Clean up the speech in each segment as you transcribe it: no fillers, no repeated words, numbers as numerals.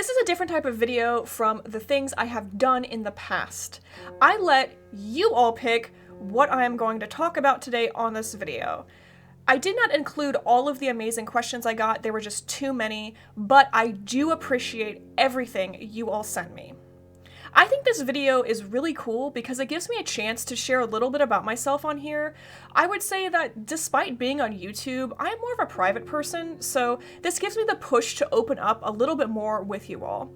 This is a different type of video from the things I have done in the past. I let you all pick what I am going to talk about today on this video. I did not include all of the amazing questions I got, there were just too many, but I do appreciate everything you all sent me. I think this video is really cool because it gives me a chance to share a little bit about myself on here. I would say that despite being on YouTube, I am more of a private person, so this gives me the push to open up a little bit more with you all.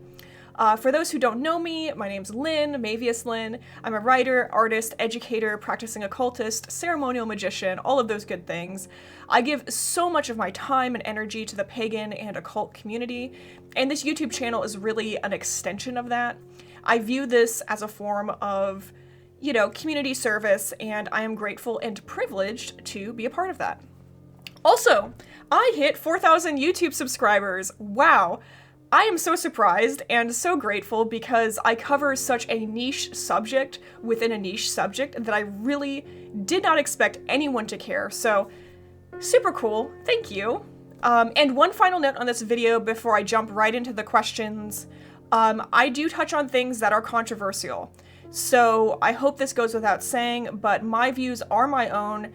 For those who don't know me, my name's Lynn, Mavius Lynn. I'm a writer, artist, educator, practicing occultist, ceremonial magician, all of those good things. I give so much of my time and energy to the pagan and occult community, and this YouTube channel is really an extension of that. I view this as a form of, community service, and I am grateful and privileged to be a part of that. Also, I hit 4,000 YouTube subscribers. Wow. I am so surprised and so grateful because I cover such a niche subject within a niche subject that I really did not expect anyone to care. So, super cool. Thank you. And one final note on this video before I jump right into the questions. I do touch on things that are controversial, so I hope this goes without saying, but my views are my own.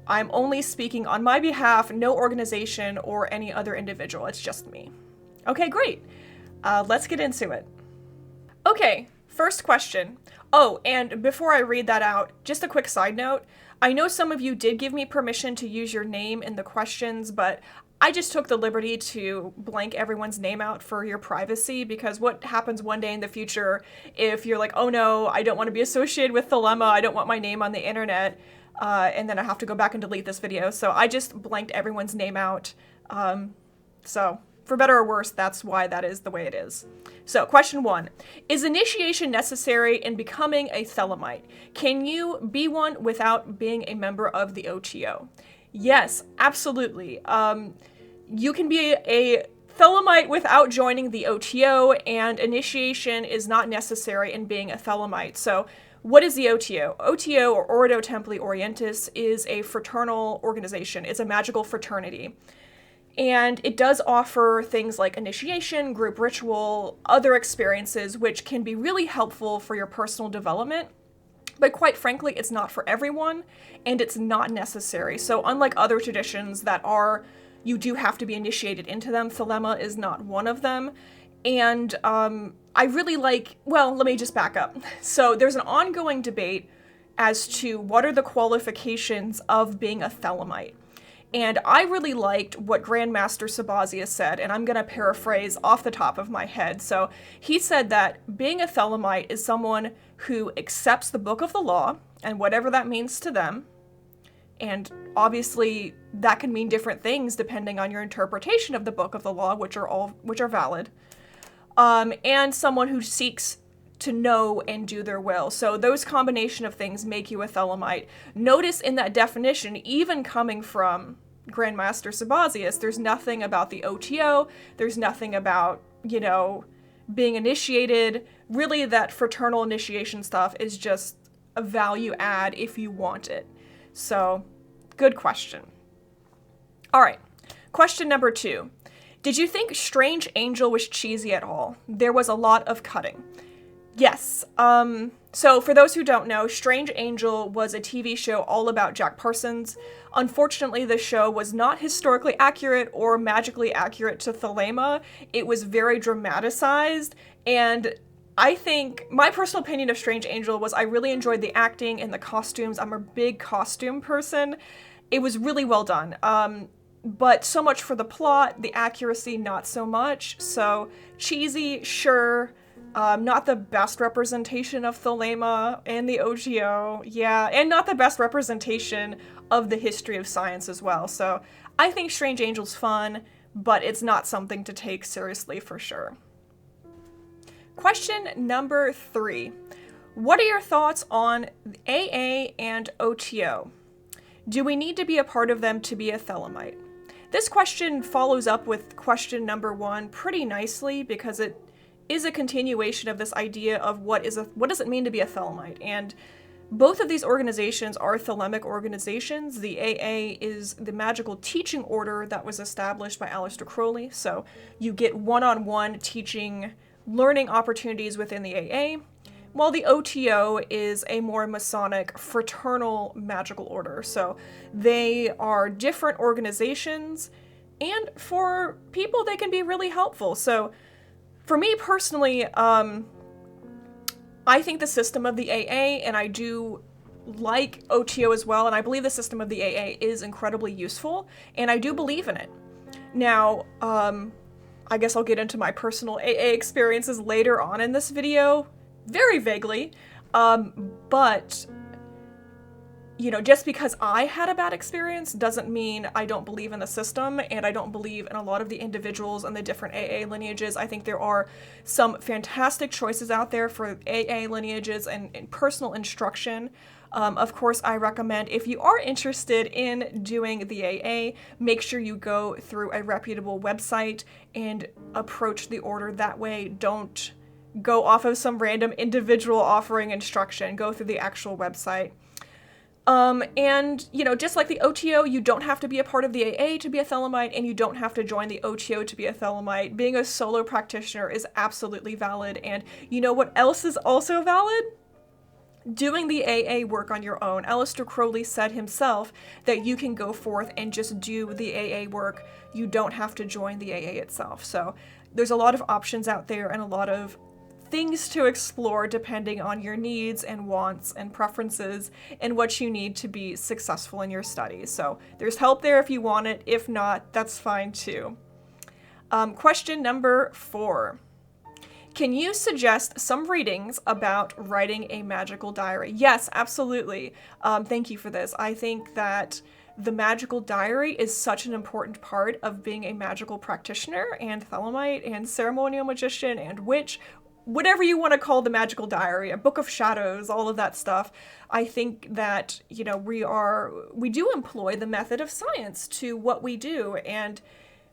I'm only speaking on my behalf, no organization or any other individual, it's just me. Okay, great. Let's get into it. Okay, first question. Oh, and before I read that out, just a quick side note. I know some of you did give me permission to use your name in the questions, but I just took the liberty to blank everyone's name out for your privacy, because what happens one day in the future if you're like, oh no, I don't want to be associated with Thelema, I don't want my name on the internet, and then I have to go back and delete this video. So I just blanked everyone's name out. So for better or worse, that's why that is the way it is. So question 1, is initiation necessary in becoming a Thelemite? Can you be one without being a member of the OTO? Yes, absolutely. You can be a Thelemite without joining the OTO, and initiation is not necessary in being a Thelemite. So what is the OTO? OTO, or Ordo Templi Orientis, is a fraternal organization. It's a magical fraternity. And it does offer things like initiation, group ritual, other experiences, which can be really helpful for your personal development. But quite frankly, it's not for everyone, and it's not necessary. So unlike other traditions that you do have to be initiated into them, Thelema is not one of them. And I really let me just back up. So there's an ongoing debate as to what are the qualifications of being a Thelemite. And I really liked what Grandmaster Sabazius said, and I'm going to paraphrase off the top of my head. So he said that being a Thelemite is someone who accepts the Book of the Law, and whatever that means to them, and obviously that can mean different things depending on your interpretation of the Book of the Law, which are valid, and someone who seeks to know and do their will. So those combination of things make you a Thelemite. Notice in that definition, even coming from Grandmaster Sabazius, there's nothing about the OTO, there's nothing about, being initiated. Really, that fraternal initiation stuff is just a value add if you want it. So, good question. All right, question number 2. Did you think Strange Angel was cheesy at all? There was a lot of cutting. Yes. So for those who don't know, Strange Angel was a TV show all about Jack Parsons. Unfortunately, the show was not historically accurate or magically accurate to Thelema. It was very dramatized, and I think my personal opinion of Strange Angel was I really enjoyed the acting and the costumes. I'm a big costume person. It was really well done. But so much for the plot, the accuracy, not so much. So cheesy, sure. Not the best representation of Thelema and the OTO, yeah, and not the best representation of the history of science as well. So I think Strange Angel's fun, but it's not something to take seriously for sure. Question number 3. What are your thoughts on AA and OTO? Do we need to be a part of them to be a Thelemite? This question follows up with question number 1 pretty nicely because it is a continuation of this idea of what does it mean to be a Thelemite. And Both of these organizations are Thelemic organizations. The AA is the magical teaching order that was established by Aleister Crowley. So you get one-on-one teaching, learning opportunities within the AA, while the OTO is a more Masonic, fraternal magical order. So they are different organizations, and for people, they can be really helpful. So for me personally, I think the system of the AA, and I do like OTO as well, and I believe the system of the AA is incredibly useful, and I do believe in it. Now, I guess I'll get into my personal AA experiences later on in this video, very vaguely, but, you know, just because I had a bad experience doesn't mean I don't believe in the system, and I don't believe in a lot of the individuals and the different AA lineages. I think there are some fantastic choices out there for AA lineages and personal instruction. Of course, I recommend, if you are interested in doing the AA, make sure you go through a reputable website and approach the order that way. Don't go off of some random individual offering instruction. Go through the actual website. And, you know, just like the OTO, you don't have to be a part of the AA to be a Thelemite, and you don't have to join the OTO to be a Thelemite. Being a solo practitioner is absolutely valid, and you know what else is also valid? Doing the AA work on your own. Aleister Crowley said himself that you can go forth and just do the AA work. You don't have to join the AA itself. So there's a lot of options out there and a lot of things to explore depending on your needs and wants and preferences and what you need to be successful in your studies. So there's help there if you want it. If not, that's fine too. Question number 4. Can you suggest some readings about writing a magical diary? Yes, absolutely. Thank you for this. I think that the magical diary is such an important part of being a magical practitioner and Thelemite and ceremonial magician and witch, whatever you want to call the magical diary, a book of shadows, all of that stuff. I think that, you know, we do employ the method of science to what we do, and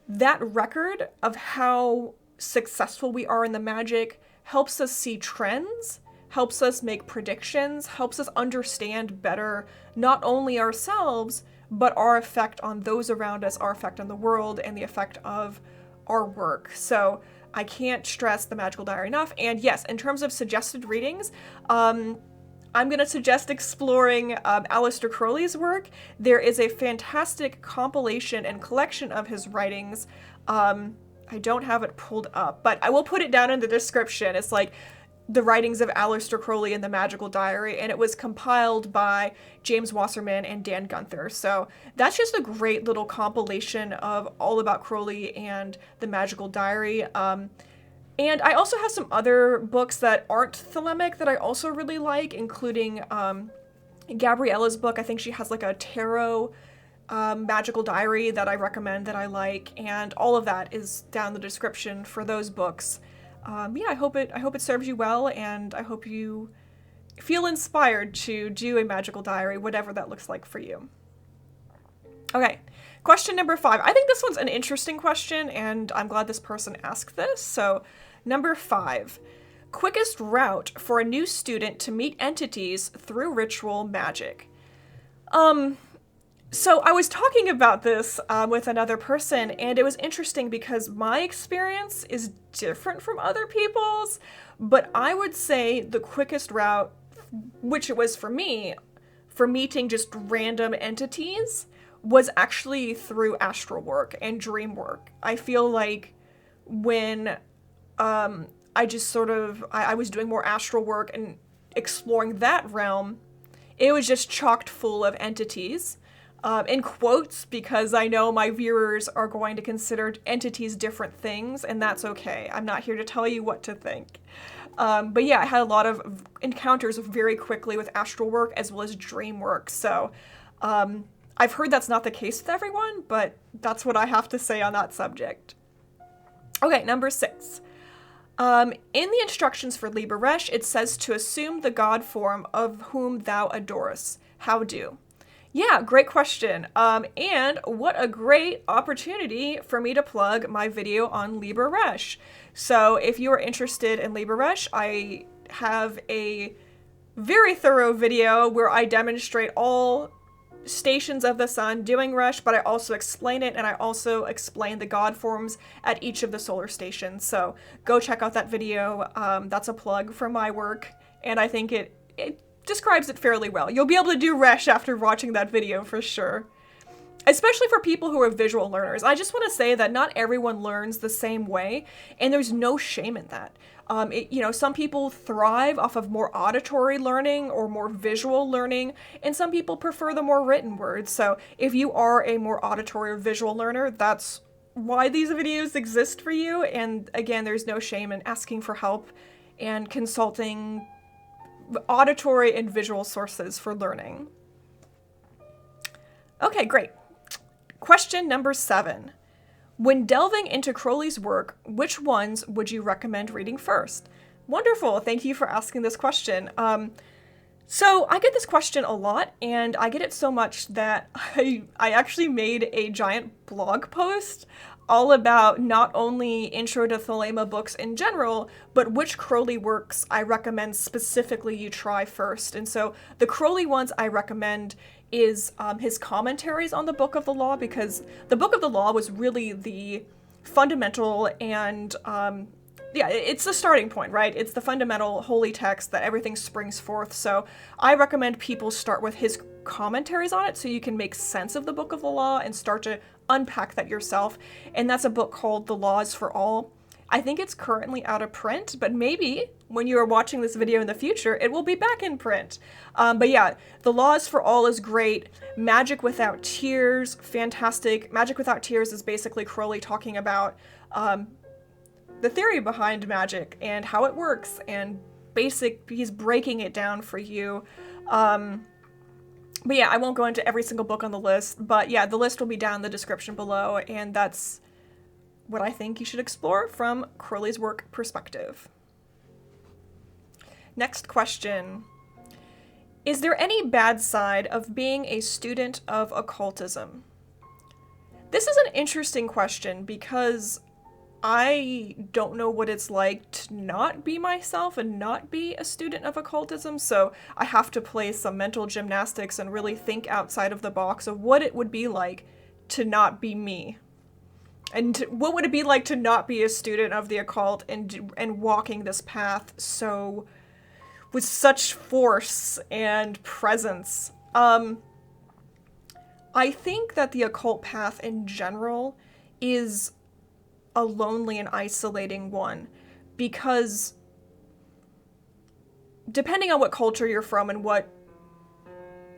that record of how successful we are in the magic helps us see trends, helps us make predictions, helps us understand better not only ourselves, but our effect on those around us, our effect on the world, and the effect of our work. So I can't stress the magical diary enough. And yes, in terms of suggested readings, I'm going to suggest exploring Aleister Crowley's work. There is a fantastic compilation and collection of his writings. I don't have it pulled up, but I will put it down in the description. It's like the writings of Aleister Crowley in the Magical Diary, and it was compiled by James Wasserman and Dan Gunther. So that's just a great little compilation of all about Crowley and the Magical Diary. And I also have some other books that aren't Thelemic that I also really like, including Gabriela's book. I think she has like a tarot magical diary that I recommend that I like, and all of that is down in the description for those books. Yeah, I hope it serves you well, and I hope you feel inspired to do a magical diary, whatever that looks like for you. Okay, question number 5. I think this one's an interesting question, and I'm glad this person asked this. So, number 5. Quickest route for a new student to meet entities through ritual magic. So I was talking about this with another person, and it was interesting because my experience is different from other people's, but I would say the quickest route, which it was for me, for meeting just random entities, was actually through astral work and dream work. I feel like when I just sort of, I was doing more astral work and exploring that realm, it was just chocked full of entities. In quotes, because I know my viewers are going to consider entities different things, and that's okay. I'm not here to tell you what to think. But yeah, I had a lot of encounters very quickly with astral work as well as dream work. So I've heard that's not the case with everyone, but that's what I have to say on that subject. Okay, number 6. In the instructions for Liber Resh, it says to assume the god form of whom thou adorest. How do? Yeah, great question. And what a great opportunity for me to plug my video on Liber Resh. So if you are interested in Liber Resh, I have a very thorough video where I demonstrate all stations of the sun doing Resh, but I also explain it, and I also explain the god forms at each of the solar stations. So go check out that video. That's a plug for my work, and I think it describes it fairly well. You'll be able to do Resh after watching that video for sure. Especially for people who are visual learners. I just want to say that not everyone learns the same way, and there's no shame in that. Some people thrive off of more auditory learning or more visual learning, and some people prefer the more written words. So if you are a more auditory or visual learner, that's why these videos exist for you. And again, there's no shame in asking for help and consulting auditory and visual sources for learning. Okay, great. Question number 7. When delving into Crowley's work, which ones would you recommend reading first? Wonderful. Thank you for asking this question. So I get this question a lot, and I get it so much that I actually made a giant blog post all about not only Intro to Thelema books in general, but which Crowley works I recommend specifically you try first. And so the Crowley ones I recommend is his commentaries on the Book of the Law, because the Book of the Law was really the fundamental and, it's the starting point, right? It's the fundamental holy text that everything springs forth. So I recommend people start with his commentaries on it so you can make sense of the Book of the Law and start to unpack that yourself. And that's a book called The Laws for All. I think it's currently out of print, but maybe when you are watching this video in the future, it will be back in print. But yeah, The Laws for All is great. Magick Without Tears, fantastic. Magick Without Tears is basically Crowley talking about the theory behind magic and how it works, and he's breaking it down for you. But yeah, I won't go into every single book on the list, but yeah, the list will be down in the description below, and that's what I think you should explore from Crowley's work perspective. Next question. Is there any bad side of being a student of occultism? This is an interesting question because I don't know what it's like to not be myself and not be a student of occultism, so I have to play some mental gymnastics and really think outside of the box of what it would be like to not be me. And what would it be like to not be a student of the occult and walking this path with such force and presence? I think that the occult path in general is a lonely and isolating one, because depending on what culture you're from and what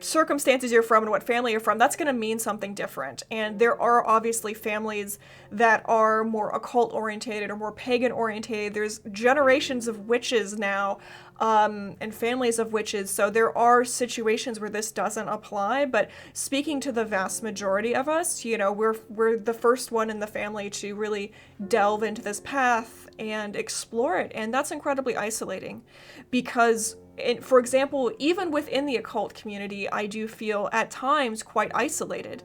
circumstances you're from and what family you're from, that's going to mean something different. And there are obviously families that are more occult orientated or more pagan orientated. There's generations of witches now, and families of witches. So there are situations where this doesn't apply, but speaking to the vast majority of us, we're the first one in the family to really delve into this path and explore it. And that's incredibly isolating because, for example, even within the occult community, I do feel at times quite isolated,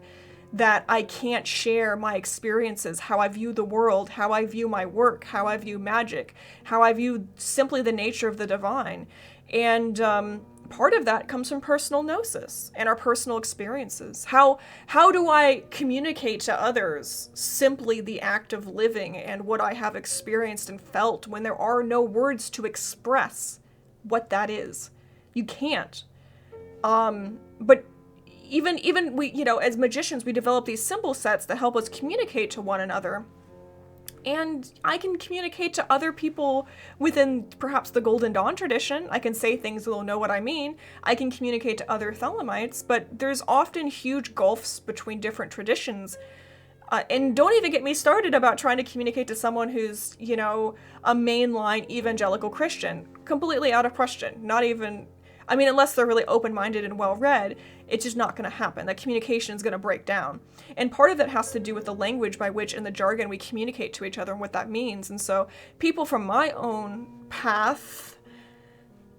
that I can't share my experiences, how I view the world, how I view my work, how I view magic, how I view simply the nature of the divine. And part of that comes from personal gnosis and our personal experiences. How do I communicate to others simply the act of living and what I have experienced and felt when there are no words to express what that is? You can't. But even we, as magicians, we develop these symbol sets that help us communicate to one another. And I can communicate to other people within perhaps the Golden Dawn tradition. I can say things that will know what I mean. I can communicate to other Thelemites, but there's often huge gulfs between different traditions. And don't even get me started about trying to communicate to someone who's, a mainline evangelical Christian. Completely out of question. Not even, unless they're really open-minded and well-read, it's just not going to happen. That communication is going to break down. And part of that has to do with the language by which, in the jargon, we communicate to each other and what that means. And so people from my own path,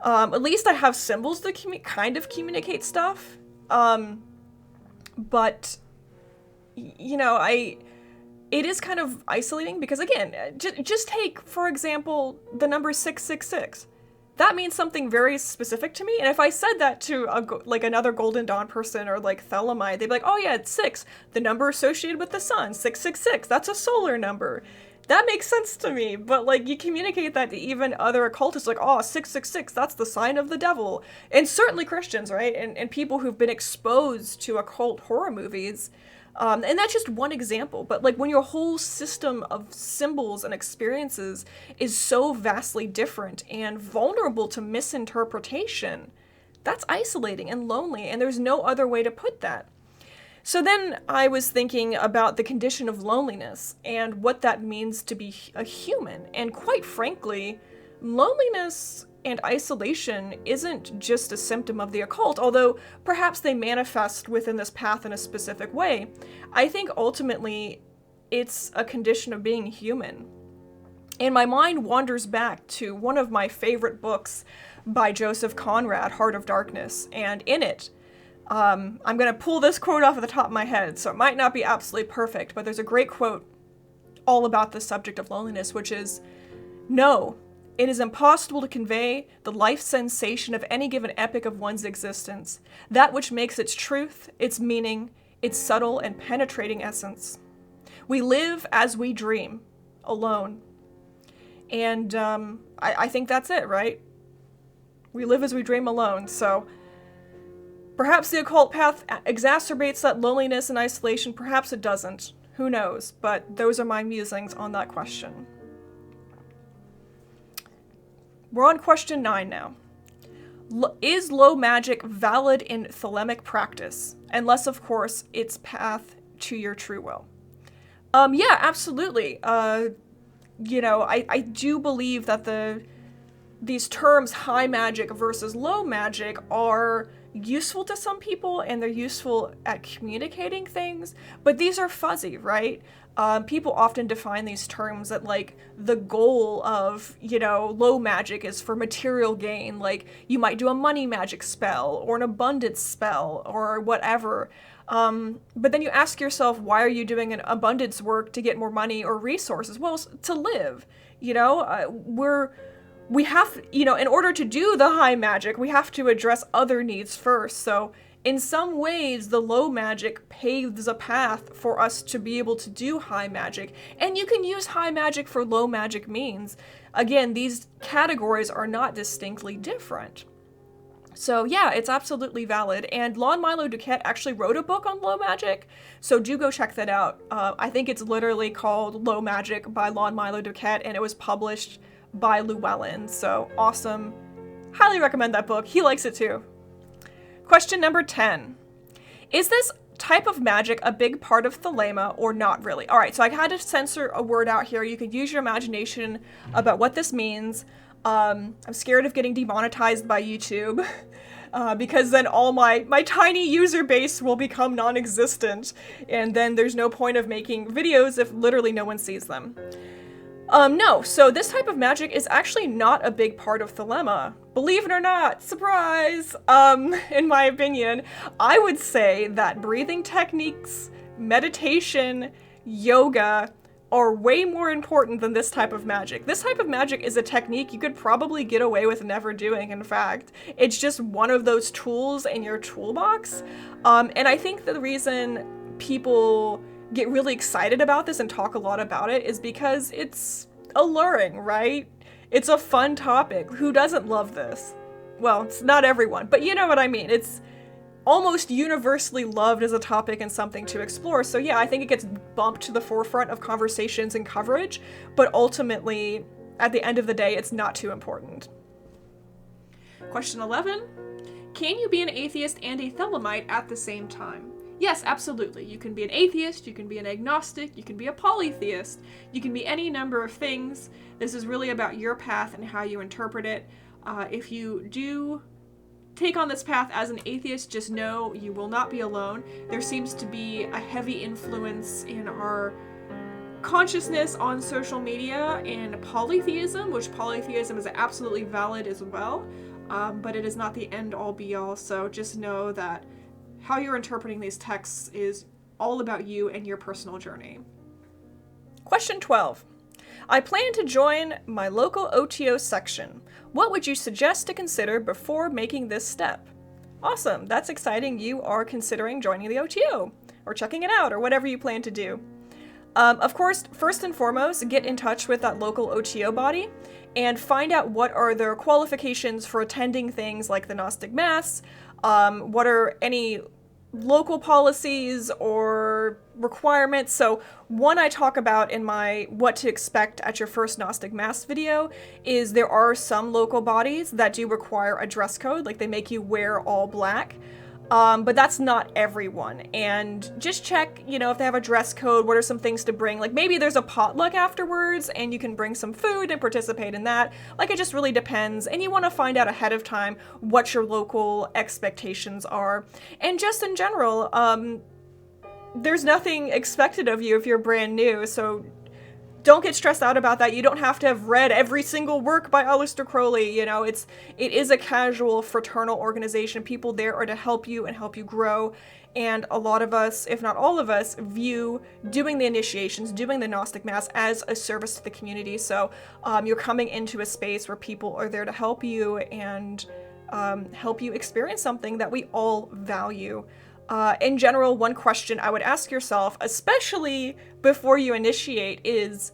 at least I have symbols to kind of communicate stuff. But it is kind of isolating because, again, just take, for example, the number 666. that means something very specific to me. And if I said that to another Golden Dawn person or like Thelemite, they'd be like, oh yeah, it's 6, the number associated with the sun, 666, that's a solar number. That makes sense to me. But like, you communicate that to even other occultists, like, oh, 666, that's the sign of the devil. And certainly Christians, right? And people who've been exposed to occult horror movies. And that's just one example, but like when your whole system of symbols and experiences is so vastly different and vulnerable to misinterpretation, that's isolating and lonely, and there's no other way to put that. So then I was thinking about the condition of loneliness and what that means to be a human, and quite frankly, loneliness and isolation isn't just a symptom of the occult, although perhaps they manifest within this path in a specific way. I think ultimately it's a condition of being human. And my mind wanders back to one of my favorite books by Joseph Conrad, Heart of Darkness, and in it, I'm going to pull this quote off of the top of my head, so it might not be absolutely perfect, but there's a great quote all about the subject of loneliness, which is, "No, it is impossible to convey the life sensation of any given epoch of one's existence, that which makes its truth, its meaning, its subtle and penetrating essence. We live as we dream, alone." And I think that's it, right? We live as we dream alone, so perhaps the occult path exacerbates that loneliness and isolation, perhaps it doesn't. Who knows? But those are my musings on that question. We're on question 9 now. Is low magic valid in Thelemic practice? Unless, of course, it's path to your true will. Yeah, absolutely. I do believe that these terms, high magic versus low magic, are useful to some people, and they're useful at communicating things, but these are fuzzy, right? People often define these terms that, like, the goal of, low magic is for material gain. Like, you might do a money magic spell or an abundance spell or whatever. But then you ask yourself, why are you doing an abundance work to get more money or resources? Well, to live, we have, in order to do the high magic, we have to address other needs first. So in some ways, the low magic paves a path for us to be able to do high magic. And you can use high magic for low magic means. Again, these categories are not distinctly different. So yeah, it's absolutely valid. And Milo DuQuette actually wrote a book on low magic, so do go check that out. I think it's literally called Low Magic by Milo DuQuette, and it was published by Llewellyn, so awesome. Highly recommend that book. He likes it too. Question number 10. Is this type of magic a big part of Thelema or not really? All right, so I had to censor a word out here. You could use your imagination about what this means. I'm scared of getting demonetized by YouTube because then all my tiny user base will become non-existent, and then there's no point of making videos if literally no one sees them. No, so this type of magic is actually not a big part of Thelema. Believe it or not, surprise! In my opinion, I would say that breathing techniques, meditation, yoga are way more important than this type of magic. This type of magic is a technique you could probably get away with never doing, in fact. It's just one of those tools in your toolbox. And I think the reason people get really excited about this and talk a lot about it is because it's alluring, right? It's a fun topic. Who doesn't love this? Well, it's not everyone, but you know what I mean. It's almost universally loved as a topic and something to explore. So yeah, I think it gets bumped to the forefront of conversations and coverage, but ultimately, at the end of the day, it's not too important. Question 11. Can you be an atheist and a Thelemite at the same time? Yes, absolutely. You can be an atheist, you can be an agnostic, you can be a polytheist, you can be any number of things. This is really about your path and how you interpret it. If you do take on this path as an atheist, just know you will not be alone. There seems to be a heavy influence in our consciousness on social media in polytheism, which polytheism is absolutely valid as well, but it is not the end-all be-all, so just know that how you're interpreting these texts is all about you and your personal journey. Question 12. I plan to join my local OTO section. What would you suggest to consider before making this step? Awesome, that's exciting. You are considering joining the OTO, or checking it out, or whatever you plan to do. Of course, first and foremost, get in touch with that local OTO body and find out what are their qualifications for attending things like the Gnostic Mass, what are any local policies or requirements. So one I talk about in my what to expect at your first Gnostic Mass video is there are some local bodies that do require a dress code, like they make you wear all black. But that's not everyone. And just check, if they have a dress code, what are some things to bring? Like maybe there's a potluck afterwards and you can bring some food and participate in that. Like it just really depends. And you want to find out ahead of time what your local expectations are. And just in general, there's nothing expected of you if you're brand new. So don't get stressed out about that. You don't have to have read every single work by Aleister Crowley. It is a casual fraternal organization. People there are to help you and help you grow. And a lot of us, if not all of us, view doing the initiations, doing the Gnostic Mass as a service to the community. So you're coming into a space where people are there to help you and help you experience something that we all value. In general, one question I would ask yourself, especially before you initiate, is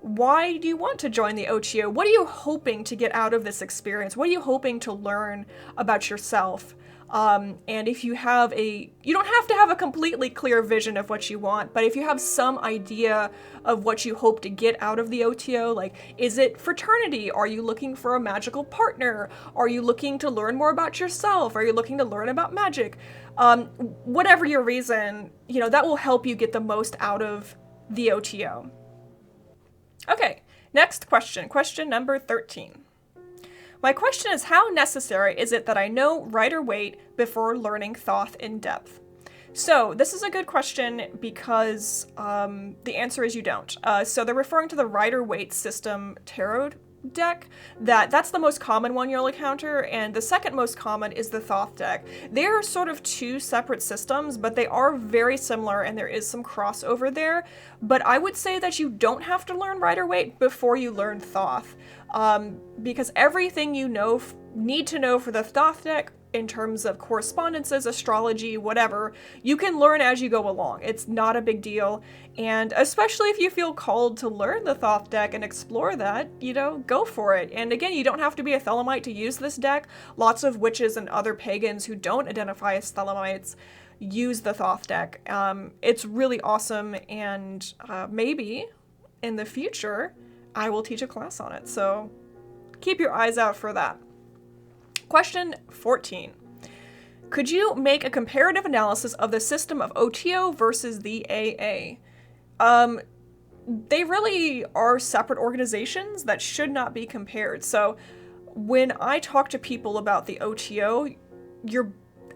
why do you want to join the OTO? What are you hoping to get out of this experience? What are you hoping to learn about yourself? And if you have you don't have to have a completely clear vision of what you want, but if you have some idea of what you hope to get out of the OTO, like, is it fraternity? Are you looking for a magical partner? Are you looking to learn more about yourself? Are you looking to learn about magic? Whatever your reason, that will help you get the most out of the OTO. Okay, next question. Question number 13. My question is, how necessary is it that I know Rider-Waite before learning Thoth in depth? So this is a good question because the answer is you don't. So they're referring to the Rider-Waite system tarot deck. That's the most common one you'll encounter, and the second most common is the Thoth deck. They are sort of two separate systems, but they are very similar and there is some crossover there. But I would say that you don't have to learn Rider-Waite before you learn Thoth, because everything you need to know for the Thoth deck in terms of correspondences, astrology, whatever, you can learn as you go along. It's not a big deal. And especially if you feel called to learn the Thoth deck and explore that, go for it. And again, you don't have to be a Thelemite to use this deck. Lots of witches and other pagans who don't identify as Thelemites use the Thoth deck. It's really awesome, and maybe in the future, I will teach a class on it. So keep your eyes out for that. Question 14. Could you make a comparative analysis of the system of OTO versus the AA? They really are separate organizations that should not be compared. So when I talk to people about the OTO,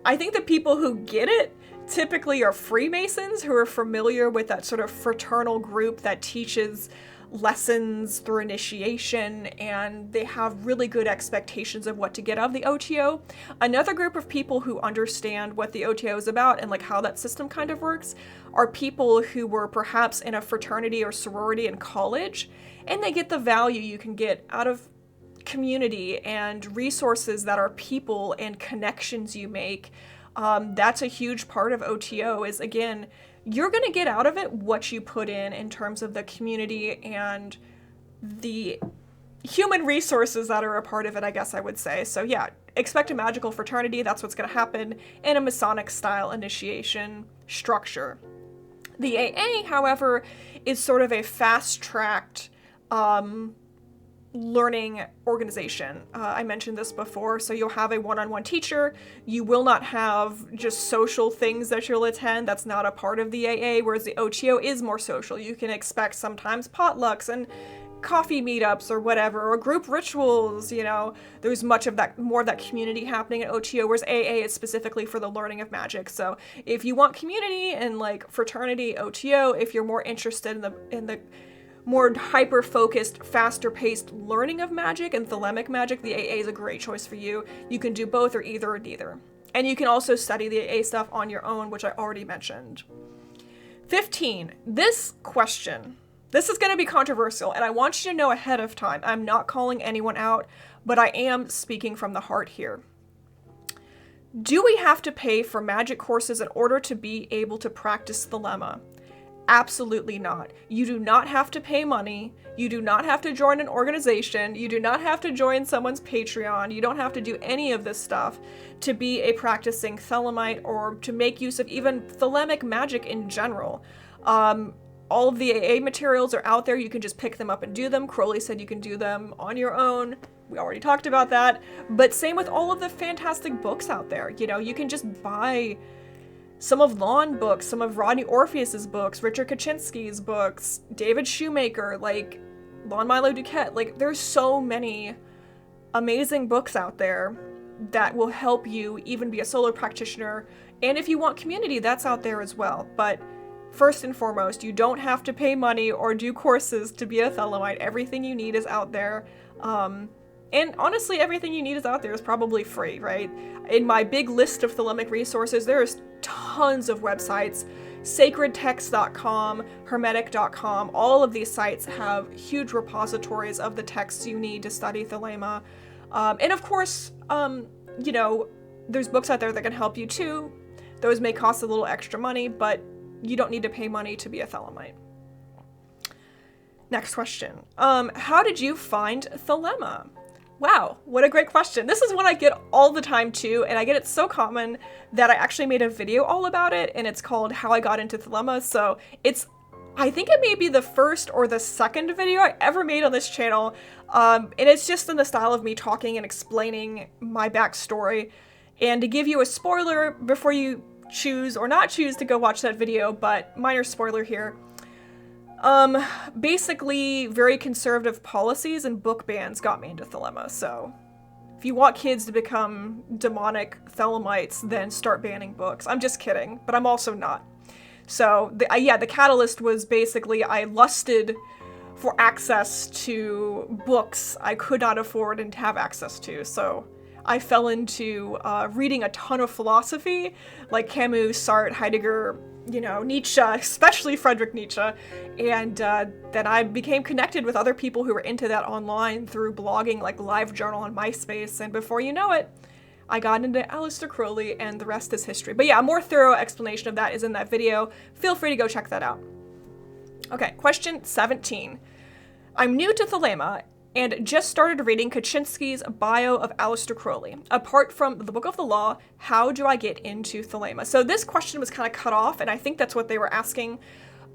I think the people who get it typically are Freemasons who are familiar with that sort of fraternal group that teaches lessons through initiation, and they have really good expectations of what to get out of the OTO. Another group of people who understand what the OTO is about and like how that system kind of works are people who were perhaps in a fraternity or sorority in college, and they get the value you can get out of community and resources that are people and connections you make. That's a huge part of OTO is, again, you're going to get out of it what you put in terms of the community and the human resources that are a part of it, I guess I would say. So yeah, expect a magical fraternity. That's what's going to happen in a Masonic style initiation structure. The AA, however, is sort of a fast-tracked learning organization. I mentioned this before, so you'll have a one-on-one teacher. You will not have just social things that you'll attend. That's not a part of the AA, whereas the OTO is more social. You can expect sometimes potlucks and coffee meetups or whatever, or group rituals, there's more of that community happening at OTO, whereas AA is specifically for the learning of magic. So if you want community and like fraternity, OTO, if you're more interested in the more hyper-focused, faster-paced learning of magic and thelemic magic, the AA is a great choice for you. You can do both or either or neither. And you can also study the AA stuff on your own, which I already mentioned. 15. This question This is going to be controversial, and I want you to know ahead of time. I'm not calling anyone out, but I am speaking from the heart here. Do we have to pay for magic courses in order to be able to practice Thelema? Absolutely not. You do not have to pay money. You do not have to join an organization. You do not have to join someone's Patreon. You don't have to do any of this stuff to be a practicing Thelemite or to make use of even Thelemic magic in general. All of the AA materials are out there. You can just pick them up and do them. Crowley said you can do them on your own. We already talked about that. But same with all of the fantastic books out there. You know, you can just buy some of Lon books, some of Rodney Orpheus's books, Richard Kaczynski's books, David Shoemaker, like Lon Milo DuQuette. Like, there's so many amazing books out there that will help you even be a solo practitioner. And if you want community, that's out there as well. But first and foremost, you don't have to pay money or do courses to be a Thelemite. Everything you need is out there. And honestly, everything you need is out there is probably free, right? In my big list of Thelemic resources, there's tons of websites. Sacredtext.com, Hermetic.com, all of these sites have huge repositories of the texts you need to study Thelema. And of course, you know, there's books out there that can help you too. Those may cost a little extra money, but you don't need to pay money to be a Thelemite. Next question. How did you find Thelema? Wow, what a great question. This is one I get all the time too, and I get it so common that I actually made a video all about it, and it's called How I Got Into Thelema. So I think it may be the first or the second video I ever made on this channel, and it's just in the style of me talking and explaining my backstory. And to give you a spoiler before you choose or not choose to go watch that video, but minor spoiler here. Basically, very conservative policies and book bans got me into Thelema, so if you want kids to become demonic Thelemites, then start banning books. I'm just kidding, but I'm also not. So, the catalyst was basically I lusted for access to books I could not afford and have access to, so I fell into reading a ton of philosophy, like Camus, Sartre, Heidegger, you know, Nietzsche, especially Friedrich Nietzsche, and then I became connected with other people who were into that online through blogging, like LiveJournal on MySpace, and before you know it, I got into Aleister Crowley, and the rest is history. But yeah, a more thorough explanation of that is in that video. Feel free to go check that out. Okay, question 17. I'm new to Thelema, and just started reading Kaczynski's bio of Aleister Crowley. Apart from the Book of the Law, how do I get into Thelema? So this question was kind of cut off, and I think that's what they were asking.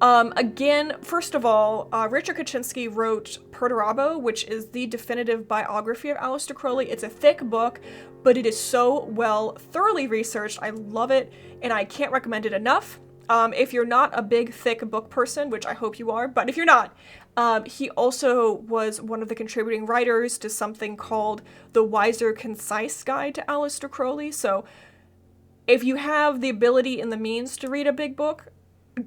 Again, first of all, Richard Kaczynski wrote Perdurabo, which is the definitive biography of Aleister Crowley. It's a thick book, but it is so well, thoroughly researched. I love it, and I can't recommend it enough. If you're not a big, thick book person, which I hope you are, but if you're not, he also was one of the contributing writers to something called the Weiser Concise Guide to Aleister Crowley. So if you have the ability and the means to read a big book,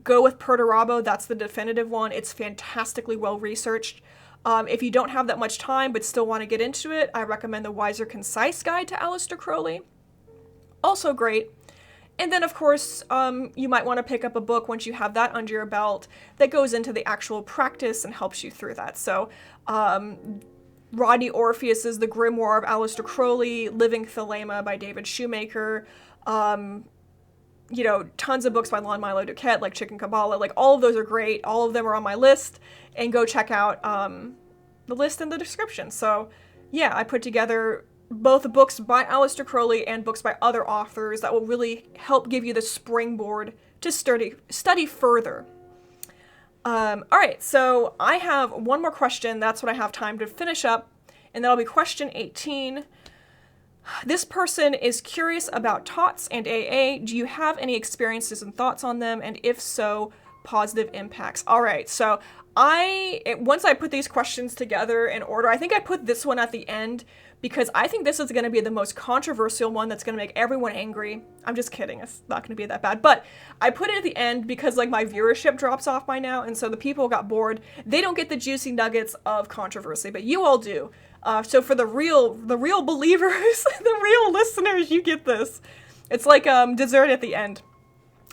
go with Perdurabo. That's the definitive one. It's fantastically well researched. If you don't have that much time but still want to get into it, I recommend the Weiser Concise Guide to Aleister Crowley. Also great. And then, of course, you might want to pick up a book once you have that under your belt that goes into the actual practice and helps you through that. So, Rodney Orpheus's The Grimoire of Aleister Crowley, Living Thelema by David Shoemaker, you know, tons of books by Lon Milo DuQuette, like Chicken Kabbalah, like all of those are great. All of them are on my list, and go check out the list in the description. So, yeah, I put together both books by Aleister Crowley and books by other authors that will really help give you the springboard to study further. All right, so I have one more question. That's what I have time to finish up, and that'll be question 18. This person is curious about TOTS and AA. Do you have any experiences and thoughts on them? And if so, positive impacts. All right, so once I put these questions together in order, I think I put this one at the end because I think this is going to be the most controversial one that's going to make everyone angry. I'm just kidding. It's not going to be that bad. But I put it at the end because like my viewership drops off by now, and so the people got bored. They don't get the juicy nuggets of controversy, but you all do. So for the real believers, the real listeners, you get this. It's like dessert at the end.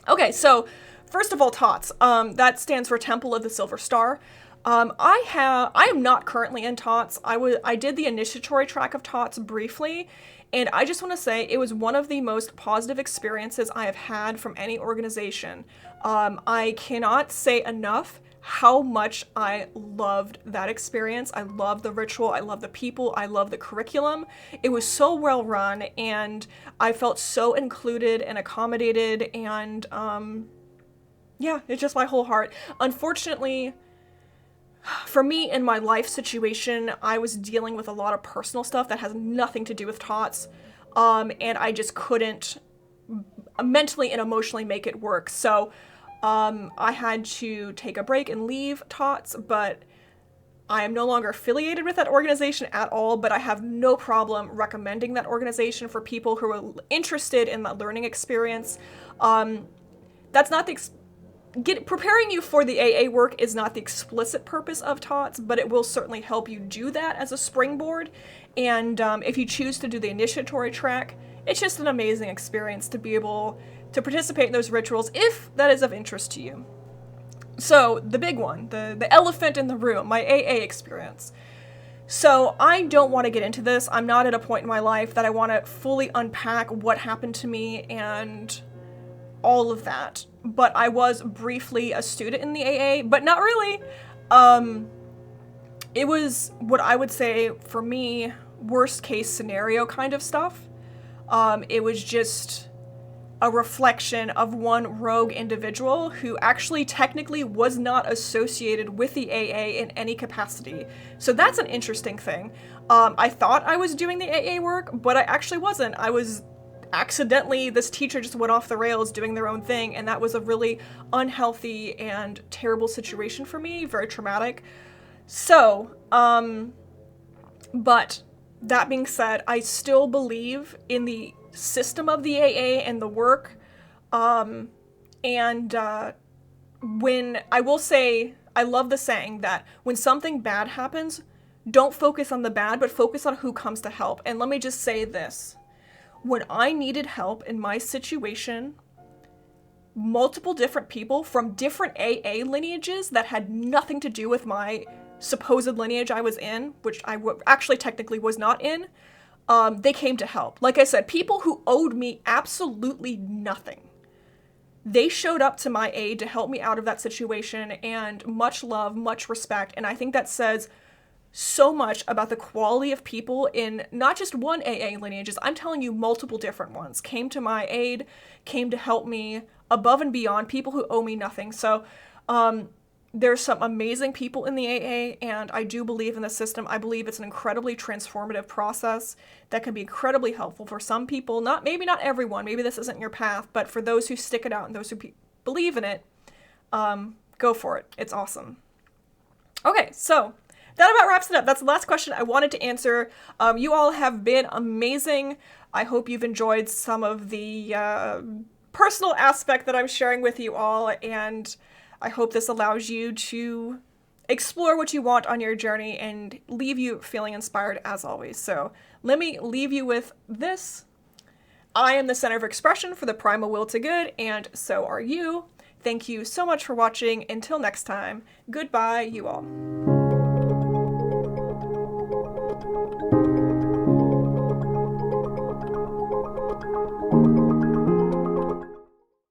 Okay, so first of all, TOTS. That stands for Temple of the Silver Star. I am not currently in TOTS. I did the initiatory track of TOTS briefly, and I just want to say it was one of the most positive experiences I have had from any organization. I cannot say enough how much I loved that experience. I love the ritual, I love the people, I love the curriculum. It was so well run, and I felt so included and accommodated, and yeah, it's just my whole heart. Unfortunately, for me, in my life situation, I was dealing with a lot of personal stuff that has nothing to do with TOTS, and I just couldn't mentally and emotionally make it work. So I had to take a break and leave TOTS, but I am no longer affiliated with that organization at all, but I have no problem recommending that organization for people who are interested in that learning experience. That's not preparing you for the AA work is not the explicit purpose of TOTS, but it will certainly help you do that as a springboard. And if you choose to do the initiatory track, it's just an amazing experience to be able to participate in those rituals if that is of interest to you. So the big one, the elephant in the room, my AA experience. So I don't want to get into this. I'm not at a point in my life that I want to fully unpack what happened to me and all of that. But I was briefly a student in the AA, but not really. It was what I would say, for me, worst case scenario kind of stuff. It was just a reflection of one rogue individual who actually technically was not associated with the AA in any capacity. So that's an interesting thing. I thought I was doing the AA work, but I actually wasn't. I was accidentally, this teacher just went off the rails doing their own thing, and that was a really unhealthy and terrible situation for me, very traumatic. So, but that being said, I still believe in the system of the AA and the work, when I will say, I love the saying that when something bad happens, don't focus on the bad, but focus on who comes to help. And let me just say this. When I needed help in my situation, multiple different people from different AA lineages that had nothing to do with my supposed lineage I was in, which I actually technically was not in, they came to help. Like I said, people who owed me absolutely nothing. They showed up to my aid to help me out of that situation, and much love, much respect, and I think that says so much about the quality of people in not just one AA lineages, I'm telling you multiple different ones, came to my aid, came to help me above and beyond, people who owe me nothing. So there's some amazing people in the AA, and I do believe in the system. I believe it's an incredibly transformative process that can be incredibly helpful for some people. Maybe not everyone, maybe this isn't your path, but for those who stick it out and those who believe in it, go for it. It's awesome. Okay, so that about wraps it up. That's the last question I wanted to answer. You all have been amazing. I hope you've enjoyed some of the personal aspect that I'm sharing with you all, and I hope this allows you to explore what you want on your journey and leave you feeling inspired as always. So let me leave you with this. I am the center of expression for the primal will to good, and so are you. Thank you so much for watching. Until next time, goodbye, you all.